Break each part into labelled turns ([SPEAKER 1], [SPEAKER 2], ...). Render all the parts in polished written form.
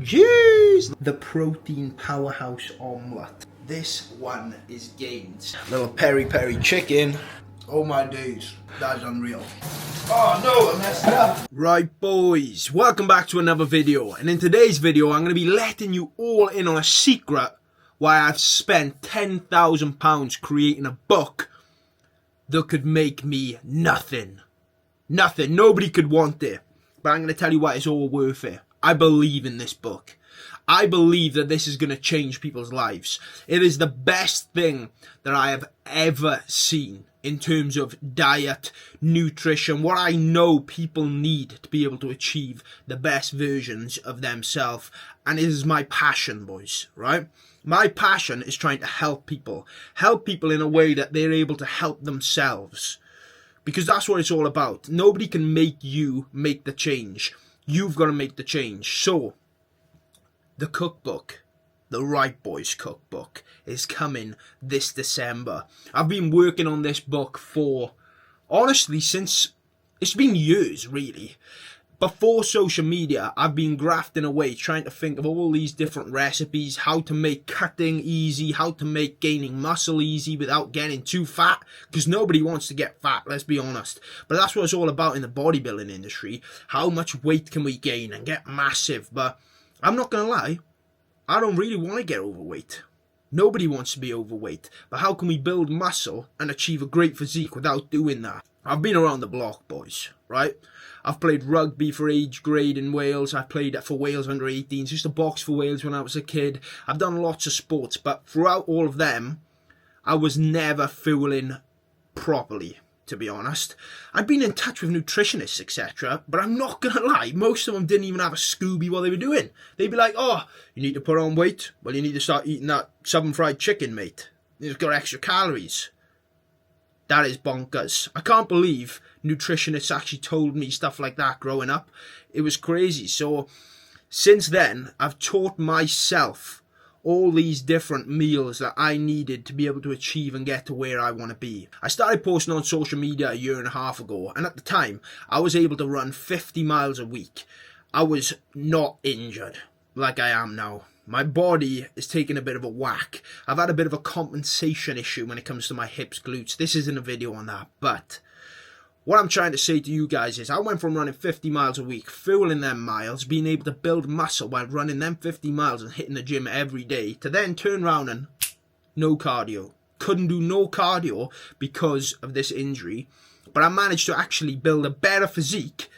[SPEAKER 1] Jeez! The protein powerhouse omelette. This one is gains. Little peri-peri chicken. Oh my days, that's unreal. Oh no, I messed it up. Right boys, welcome back to another video. And in today's video, I'm going to be letting you all in on a secret why I've spent £10,000 creating a book that could make me nothing. Nothing. Nobody could want it. But I'm going to tell you why it's all worth it. I believe in this book. I believe that this is going to change people's lives. It is the best thing that I have ever seen in terms of diet, nutrition, what I know people need to be able to achieve the best versions of themselves. And it is my passion, boys, right? My passion is trying to help people in a way that they're able to help themselves. Because that's what it's all about. Nobody can make you make the change. You've got to make the change. So, the cookbook, the rightboiiz cookbook, is coming this December. I've been working on this book for, honestly, since, it's been years, really. Before social media, I've been grafting away, trying to think of all these different recipes, how to make cutting easy, how to make gaining muscle easy without getting too fat, because nobody wants to get fat, let's be honest. But that's what it's all about in the bodybuilding industry. How much weight can we gain and get massive? But I'm not going to lie, I don't really want to get overweight. Nobody wants to be overweight. But how can we build muscle and achieve a great physique without doing that? I've been around the block, boys, right? I've played rugby for age grade in Wales. I played for Wales under 18s. Used to box for Wales when I was a kid. I've done lots of sports, but throughout all of them, I was never fueling properly, to be honest. I've been in touch with nutritionists, etc., but I'm not going to lie, most of them didn't even have a Scooby what they were doing. They'd be like, oh, you need to put on weight? Well, you need to start eating that southern fried chicken, mate. It's got extra calories. That is bonkers. I can't believe nutritionists actually told me stuff like that growing up. It was crazy. So, since then, I've taught myself all these different meals that I needed to be able to achieve and get to where I want to be. I started posting on social media a year and a half ago, and at the time, I was able to run 50 miles a week. I was not injured like I am now. My body is taking a bit of a whack. I've had a bit of a compensation issue when it comes to my hips, glutes. This isn't a video on that, but what I'm trying to say to you guys is I went from running 50 miles a week, fueling them miles, being able to build muscle while running them 50 miles and hitting the gym every day, to then turn around and no cardio. Couldn't do no cardio because of this injury, but I managed to actually build a better physique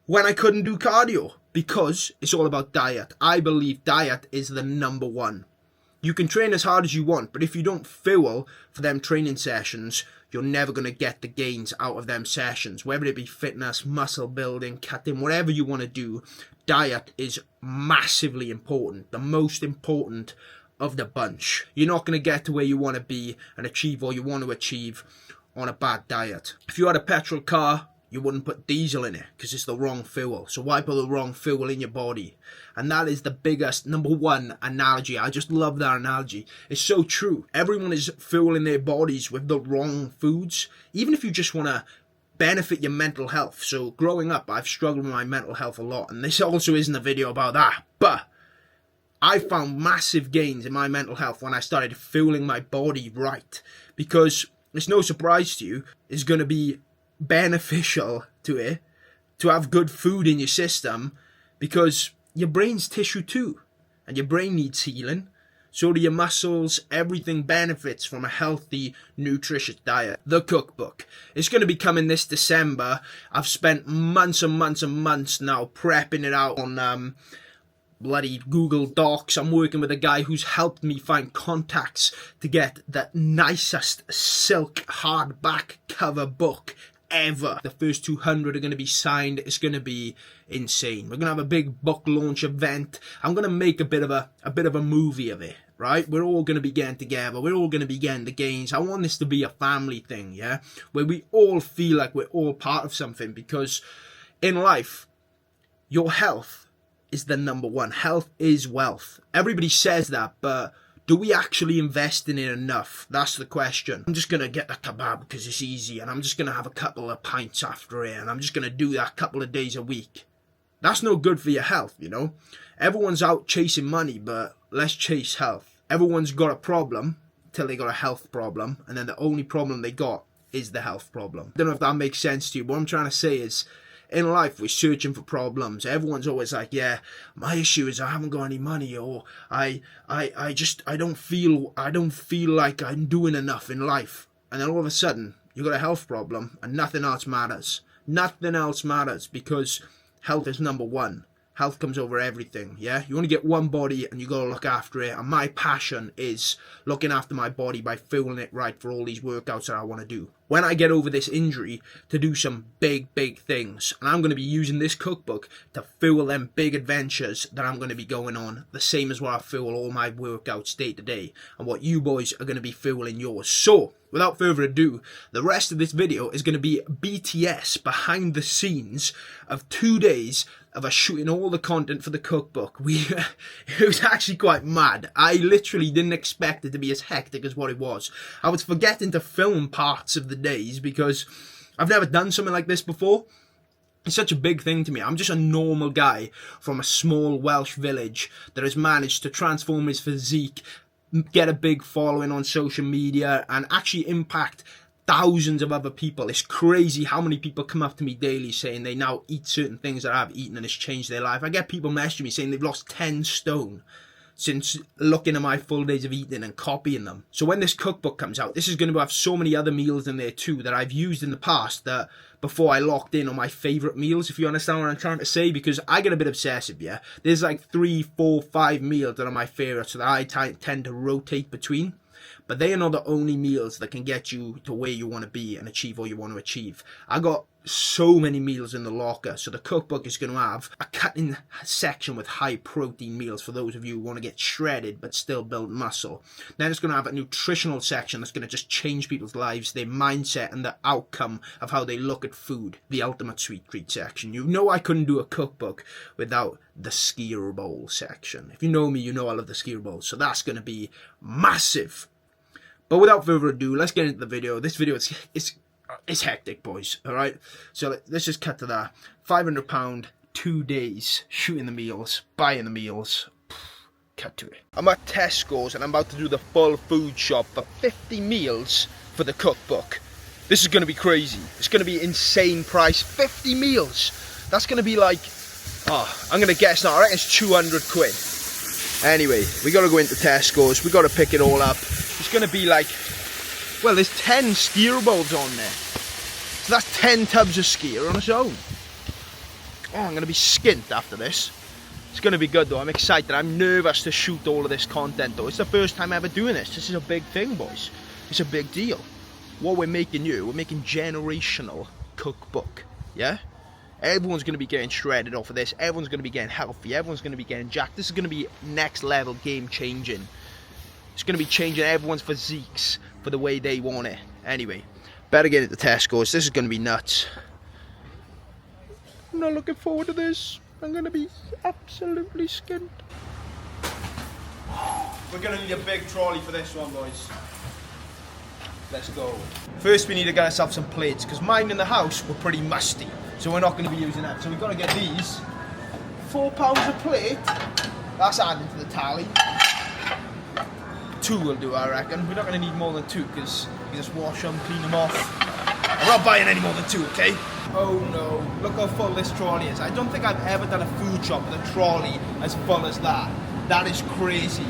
[SPEAKER 1] when I couldn't do cardio, because it's all about diet. I believe diet is the number one. You can train as hard as you want, but if you don't fuel for them training sessions, you're never going to get the gains out of them sessions. Whether it be fitness, muscle building, cutting, whatever you want to do, diet is massively important. The most important of the bunch. You're not going to get to where you want to be and achieve what you want to achieve on a bad diet. If you had a petrol car, you wouldn't put diesel in it because it's the wrong fuel. So why put the wrong fuel in your body? And that is the biggest, number one analogy. I just love that analogy. It's so true. Everyone is fueling their bodies with the wrong foods. Even if you just want to benefit your mental health. So growing up, I've struggled with my mental health a lot. And this also isn't a video about that. But I found massive gains in my mental health when I started fueling my body right. Because it's no surprise to you, it's going to be beneficial to it to have good food in your system, because your brain's tissue too, and your brain needs healing. So do your muscles. Everything benefits from a healthy, nutritious diet. The cookbook, it's going to be coming this December. I've spent months and months and months now prepping it out on bloody Google Docs. I'm working with a guy who's helped me find contacts to get the nicest silk hardback cover book ever. The first 200 are going to be signed. It's going to be insane. We're going to have a big book launch event. I'm going to make a bit of a movie of it, right? We're all going to be getting together. We're all going to be getting the gains. I want this to be a family thing, yeah? Where we all feel like we're all part of something, because in life, your health is the number one. Health is wealth. Everybody says that, but do we actually invest in it enough? That's the question. I'm just going to get the kebab because it's easy, and I'm just going to have a couple of pints after it, and I'm just going to do that a couple of days a week. That's no good for your health, you know. Everyone's out chasing money, but let's chase health. Everyone's got a problem till they got a health problem, and then the only problem they got is the health problem. I don't know if that makes sense to you. What I'm trying to say is, in life, we're searching for problems. Everyone's always like, yeah, my issue is I haven't got any money, or I don't feel like I'm doing enough in life. And then all of a sudden, you got a health problem, and nothing else matters. Nothing else matters, because health is number one. Health comes over everything, yeah? You only get one body and you got to look after it. And my passion is looking after my body by fueling it right for all these workouts that I want to do. When I get over this injury, to do some big things. And I'm going to be using this cookbook to fuel them big adventures that I'm going to be going on. The same as what I fuel all my workouts day to day. And what you boys are going to be fueling yours. So, without further ado, the rest of this video is going to be BTS behind the scenes of 2 days of us shooting all the content for the cookbook. It was actually quite mad. I literally didn't expect it to be as hectic as what it was. I was forgetting to film parts of the days because I've never done something like this before. It's such a big thing to me. I'm just a normal guy from a small Welsh village that has managed to transform his physique, get a big following on social media, and actually impact thousands of other people. It's crazy how many people come up to me daily saying they now eat certain things that I've eaten and it's changed their life. I get people messaging me saying they've lost 10 stone since looking at my full days of eating and copying them. So when this cookbook comes out, this is going to have so many other meals in there too that I've used in the past, that before I locked in on my favourite meals, if you understand what I'm trying to say, because I get a bit obsessive, yeah? There's like 3, 4, 5 meals that are my favourites that I tend to rotate between. But they are not the only meals that can get you to where you want to be and achieve what you want to achieve. I got so many meals in the locker, so the cookbook is going to have a cutting section with high protein meals for those of you who want to get shredded but still build muscle. Then it's going to have a nutritional section that's going to just change people's lives, their mindset and the outcome of how they look at food. The ultimate sweet treat section. You know I couldn't do a cookbook without the skier bowl section. If you know me, you know I love the skier bowl, so that's going to be massive. But without further ado, let's get into the video. This video is hectic, boys, alright? So let's just cut to that. £500, 2 days, shooting the meals, buying the meals. Cut to it. I'm at Tesco's and I'm about to do the full food shop for 50 meals for the cookbook. This is going to be crazy. It's going to be insane price. 50 meals. That's going to be like, I'm going to guess now, I reckon it's 200 quid. Anyway, we got to go into Tesco's. We got to pick it all up. It's going to be like, well, there's 10 skier bowls on there. So that's 10 tubs of skier on its own. Oh, I'm going to be skint after this. It's going to be good though. I'm excited. I'm nervous to shoot all of this content though. It's the first time ever doing this. This is a big thing, boys. It's a big deal. What we're making we're making generational cookbook. Yeah? Everyone's going to be getting shredded off of this. Everyone's going to be getting healthy. Everyone's going to be getting jacked. This is going to be next level game changing. It's going to be changing everyone's physiques for the way they want it. Anyway, better get into Tesco's. This is going to be nuts. I'm not looking forward to this. I'm going to be absolutely skint. We're going to need a big trolley for this one, boys. Let's go. First we need to get ourselves some plates, because mine in the house were pretty musty. So we're not going to be using that. So we've got to get these. £4 a plate. That's adding to the tally. 2 will do, I reckon. We're not going to need more than 2, because you just wash them, clean them off. I'm not buying any more than 2, okay? Oh no, look how full this trolley is. I don't think I've ever done a food shop with a trolley as full as that. That is crazy.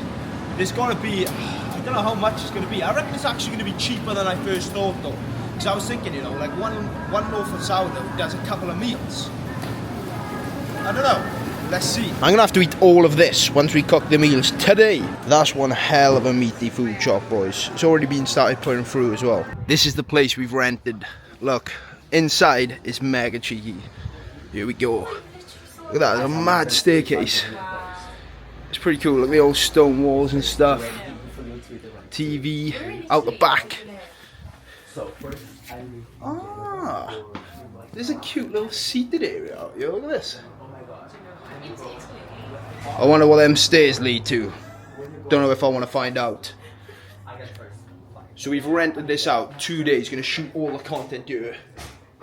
[SPEAKER 1] There's got to be, I don't know how much it's going to be. I reckon it's actually going to be cheaper than I first thought though. Because I was thinking, you know, like one loaf of sourdough does a couple of meals. I don't know. Let's see. I'm going to have to eat all of this once we cook the meals today. That's one hell of a meaty food shop, boys. It's already been started putting through as well. This is the place we've rented. Look, inside is mega cheeky. Here we go. Look at that, there's a mad staircase. It's pretty cool. Look at the old stone walls and stuff. TV out the back. Ah, there's a cute little seated area out here. Look at this. I wonder what them stairs lead to. Don't know if I want to find out. So we've rented this out 2 days. Gonna shoot all the content here.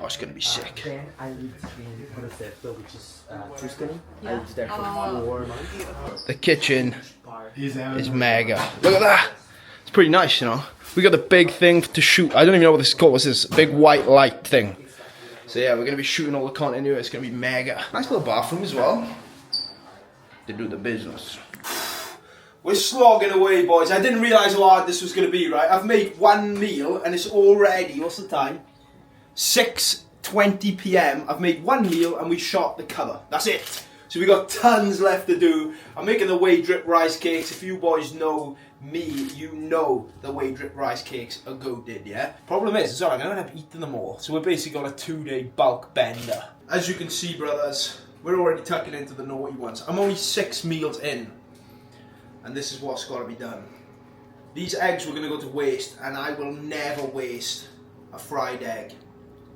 [SPEAKER 1] Oh, it's gonna be sick.
[SPEAKER 2] Then I lived in Tesco, which is Tuscany. I lived there for 4 months.
[SPEAKER 1] The kitchen is mega. Look at that. It's pretty nice, you know. We got the big thing to shoot. I don't even know what this is called. What's this big white light thing? So yeah, we're gonna be shooting all the content here. It's gonna be mega. Nice little bathroom as well. To do the business. We're slogging away, boys. I didn't realise how hard this was gonna be, right? I've made one meal and it's already, what's the time? 6:20 PM. I've made one meal and we shot the cover. That's it. So we got tons left to do. I'm making the whey drip rice cakes. If you boys know me, you know the whey drip rice cakes are goated, yeah? Problem is, I'm gonna end up eating them all. So we're basically got a 2-day bulk bender. As you can see, brothers, we're already tucking into the naughty ones. I'm only 6 meals in. And this is what's gotta be done. These eggs were gonna go to waste, and I will never waste a fried egg.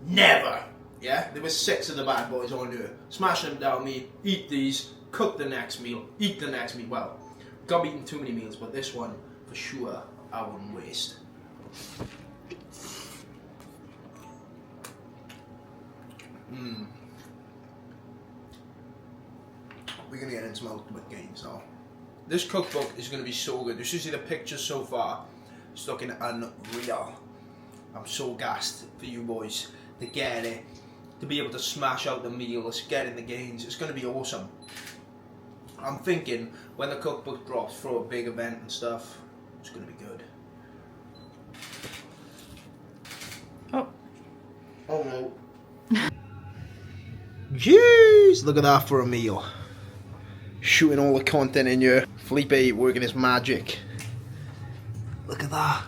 [SPEAKER 1] Never! Yeah? There was 6 of the bad boys on here. Smash them down me, eat these, cook the next meal, eat the next meal. Well, can't be eating too many meals, but this one, for sure, I wouldn't waste. We're gonna get into my ultimate games now. This cookbook is gonna be so good. You should see the pictures so far. It's looking unreal. I'm so gassed for you boys to get it, to be able to smash out the meals, get in the gains. It's going to be awesome. I'm thinking when the cookbook drops for a big event and stuff, it's going to be good. Oh no. Jeez, look at that for a meal. Shooting all the content in here. Felipe working his magic. Look at that.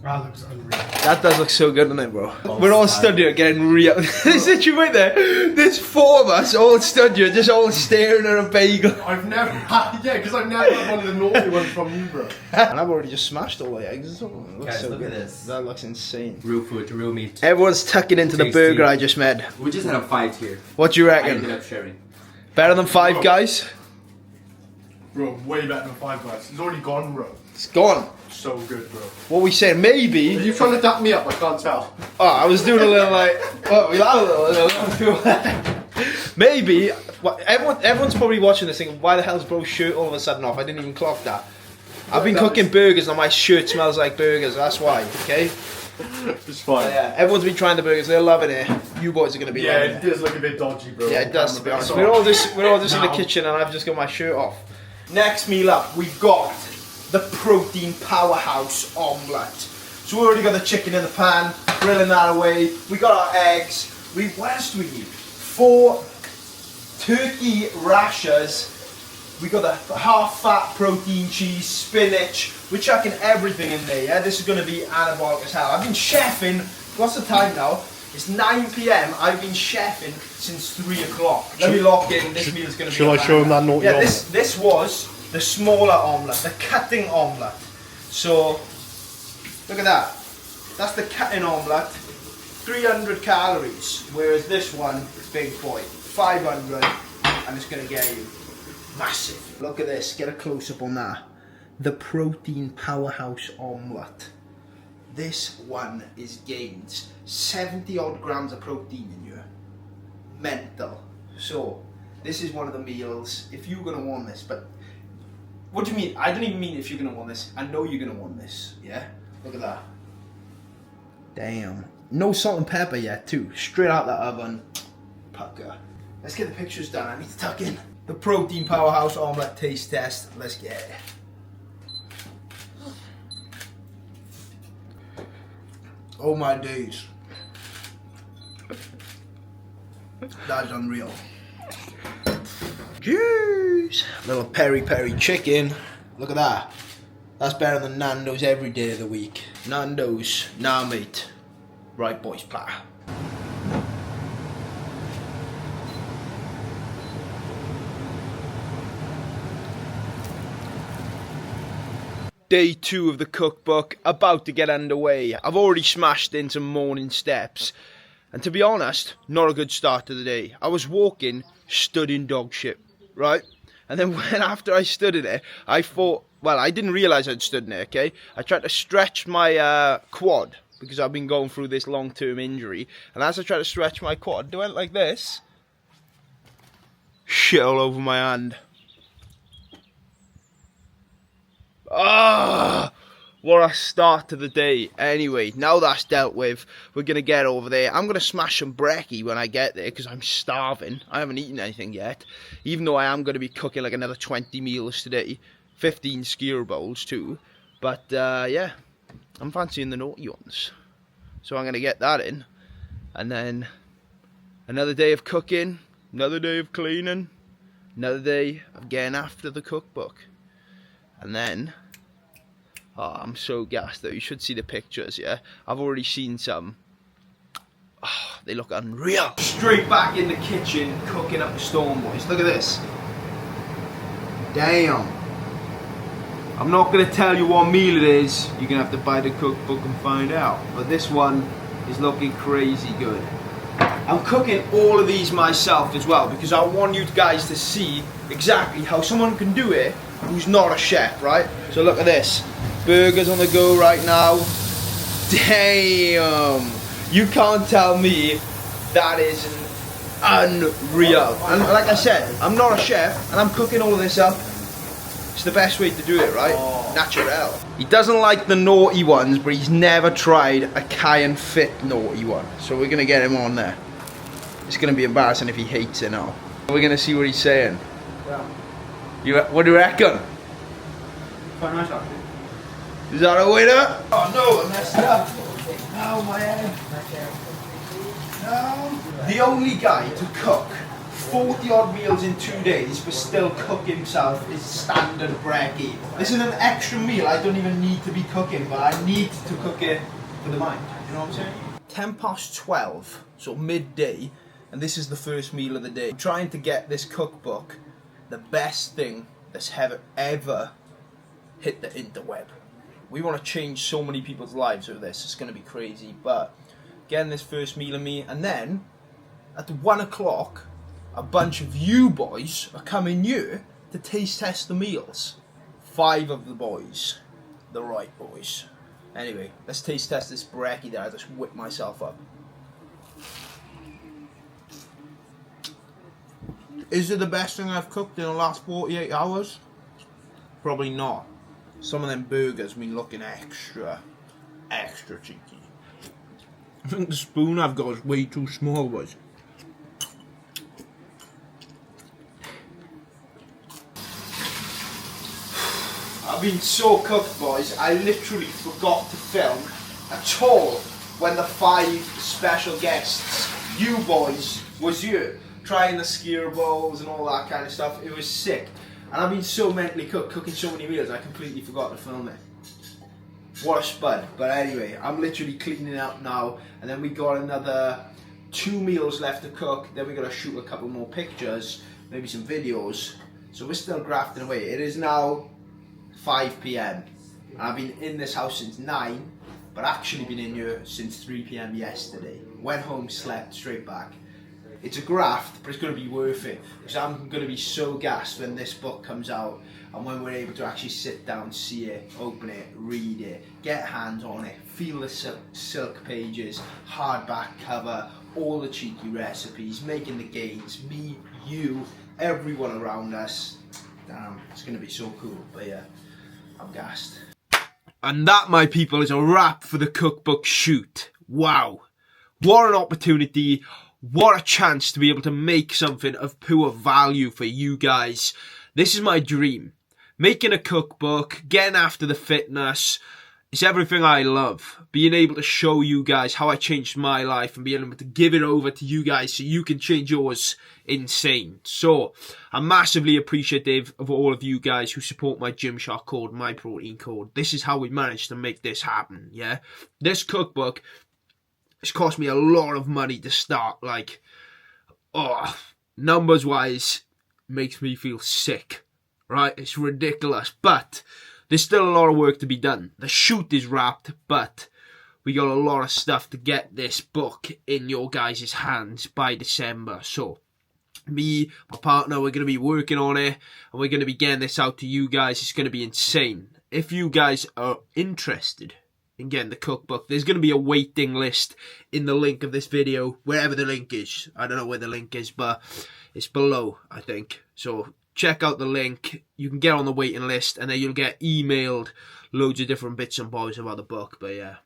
[SPEAKER 3] That looks unreal.
[SPEAKER 1] That does look so good, doesn't it, bro? We're all stood here getting real. There's literally right there. There's 4 of us all stood here, just all staring at a bagel.
[SPEAKER 3] I've never had, yeah, because I've never had one of the naughty ones from you, bro.
[SPEAKER 1] And I've already just smashed all the eggs. It looks
[SPEAKER 2] Guys,
[SPEAKER 1] so
[SPEAKER 2] look
[SPEAKER 1] good.
[SPEAKER 2] at this.
[SPEAKER 1] That looks insane.
[SPEAKER 2] Real food, real meat.
[SPEAKER 1] Everyone's tucking into the
[SPEAKER 2] Tasty.
[SPEAKER 1] burger I just made.
[SPEAKER 2] We just had a fight here.
[SPEAKER 1] What do you
[SPEAKER 2] I
[SPEAKER 1] reckon?
[SPEAKER 2] ended up sharing.
[SPEAKER 1] Better than 5 Guys?
[SPEAKER 3] Bro, way better than 5 Guys. It's already gone, bro.
[SPEAKER 1] It's gone.
[SPEAKER 3] So good, bro.
[SPEAKER 1] What we saying? Maybe.
[SPEAKER 3] Are you trying to dap me up? I can't tell.
[SPEAKER 1] Oh, I was doing a little like. Oh, we had a little. Maybe. What, everyone's probably watching this thinking, why the hell's bro's shirt all of a sudden off? I didn't even clock that. I've been cooking burgers and my shirt smells like burgers. That's why. Okay.
[SPEAKER 3] It's fine.
[SPEAKER 1] Yeah, everyone's been trying the burgers. They're loving it. You boys are gonna be loving
[SPEAKER 3] it does look a bit dodgy, bro.
[SPEAKER 1] Yeah, it does, to be honest. We're all just in the kitchen and I've just got my shirt off. Next meal up, we've got the protein powerhouse omelette. So we already got the chicken in the pan, grilling that away. We got our eggs. What else do we need? 4 turkey rashers. We got the half-fat protein cheese, spinach. We're chucking everything in there, yeah? This is going to be anabolic as hell. I've been chefing, what's the time now? It's 9 PM. I've been chefing since 3 o'clock. Let me lock in, this meal is going to be
[SPEAKER 3] Shall I show him that naughty
[SPEAKER 1] Yeah,
[SPEAKER 3] omelette?
[SPEAKER 1] this was the smaller omelette, the cutting omelette. So, look at that. That's the cutting omelette. 300 calories, whereas this one, big boy, 500, and it's going to get you massive. Look at this, get a close-up on that. The protein powerhouse omelette. This one is gained 70 odd grams of protein in here. Mental. So, this is one of the meals, if you're going to want this, but what do you mean? I don't even mean if you're going to want this. I know you're going to want this, yeah? Look at that. Damn. No salt and pepper yet, too. Straight out the oven. Pucker. Let's get the pictures done. I need to tuck in. The protein powerhouse omelette taste test. Let's get it. Oh my days. That's unreal. Jeez. Little peri peri chicken. Look at that. That's better than Nando's every day of the week. Nando's, nah mate. Right boys, platter. Day 2 of the cookbook, about to get underway. I've already smashed in some morning steps. And to be honest, not a good start to the day. I was walking, stood in dog shit, right? And then after I stood in it, I thought, well, I didn't realise I'd stood in it, okay? I tried to stretch my quad, because I've been going through this long-term injury, and as I try to stretch my quad, I went like this. Shit all over my hand. Ah, what a start to the day. Anyway, now that's dealt with, we're going to get over there. I'm going to smash some brekkie when I get there because I'm starving. I haven't eaten anything yet, even though I am going to be cooking like another 20 meals today. 15 skewer bowls too. But yeah, I'm fancying the naughty ones. So I'm going to get that in. And then another day of cooking, another day of cleaning, another day of getting after the cookbook. And then, oh, I'm so gassed though. You should see the pictures, yeah? I've already seen some. Oh, they look unreal. Straight back in the kitchen, cooking up a storm, boys. Look at this. Damn. I'm not going to tell you what meal it is. You're going to have to buy the cookbook and find out. But this one is looking crazy good. I'm cooking all of these myself as well because I want you guys to see exactly how someone can do it who's not a chef, right? So look at this. Burgers on the go right now. Damn. You can't tell me that isn't unreal. And like I said, I'm not a chef and I'm cooking all of this up. It's the best way to do it, right? Natural. He doesn't like the naughty ones, but he's never tried a Cayenne Fit naughty one. So we're gonna get him on there. It's gonna be embarrassing if he hates it now. We're gonna see what he's saying. Yeah. What do you reckon?
[SPEAKER 3] Quite nice actually.
[SPEAKER 1] Is that a winner? Oh no, I messed up. No, my head. No. The only guy to cook 40 odd meals in 2 days but still cook himself is standard brekkie. This is an extra meal I don't even need to be cooking, but I need to cook it for the mind. You know what I'm saying? 12:10, so midday, and this is the first meal of the day. I'm trying to get this cookbook the best thing that's ever hit the interweb. We want to change so many people's lives with this. It's going to be crazy, but getting this first meal of me, and then at 1 o'clock a bunch of you boys are coming here to taste test the meals. 5 of the boys, the right boys. Anyway, let's taste test this brekkie that I just whipped myself up. Is it the best thing I've cooked in the last 48 hours? Probably not. Some of them burgers been looking extra cheeky. I think the spoon I've got is way too small, boys. I've been so cooked, boys, I literally forgot to film at all when the 5 special guests, you boys, was here. Trying the skewer bowls and all that kind of stuff. It was sick. And I've been so mentally cooking so many meals, I completely forgot to film it. What a spud. But anyway, I'm literally cleaning up now, and then we got another 2 meals left to cook. Then we got to shoot a couple more pictures, maybe some videos. So we're still grafting away. It is now 5 PM. And I've been in this house since 9, but actually been in here since 3 PM yesterday. Went home, slept, straight back. It's a graft, but it's going to be worth it, because I'm going to be so gassed when this book comes out and when we're able to actually sit down, see it, open it, read it, get hands on it, feel the silk pages, hardback cover, all the cheeky recipes, making the gains, me, you, everyone around us. Damn, it's going to be so cool. But yeah, I'm gassed. And that, my people, is a wrap for the cookbook shoot. Wow, what an opportunity. What a chance to be able to make something of pure value for you guys. This is my dream. Making a cookbook, getting after the fitness, it's everything I love. Being able to show you guys how I changed my life and being able to give it over to you guys so you can change yours. Insane. So, I'm massively appreciative of all of you guys who support my Gymshark code, my protein code. This is how we managed to make this happen, yeah? This cookbook, it's cost me a lot of money to start. Like, oh, numbers wise, makes me feel sick, right? It's ridiculous, but there's still a lot of work to be done. The shoot is wrapped, but we got a lot of stuff to get this book in your guys' hands by December. So, me, my partner, we're going to be working on it, and we're going to be getting this out to you guys. It's going to be insane. If you guys are interested in getting the cookbook. There's going to be a waiting list in the link of this video, wherever the link is. I don't know where the link is, but it's below, I think. So check out the link. You can get on the waiting list, and then you'll get emailed loads of different bits and bobs about the book. But yeah,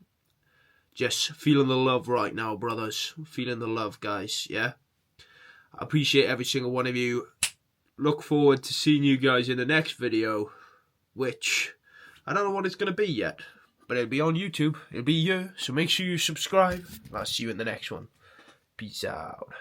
[SPEAKER 1] just feeling the love right now, brothers. Feeling the love, guys, yeah? I appreciate every single one of you. Look forward to seeing you guys in the next video, which I don't know what it's going to be yet, but it'll be on YouTube. It'll be you, so make sure you subscribe. I'll see you in the next one. Peace out.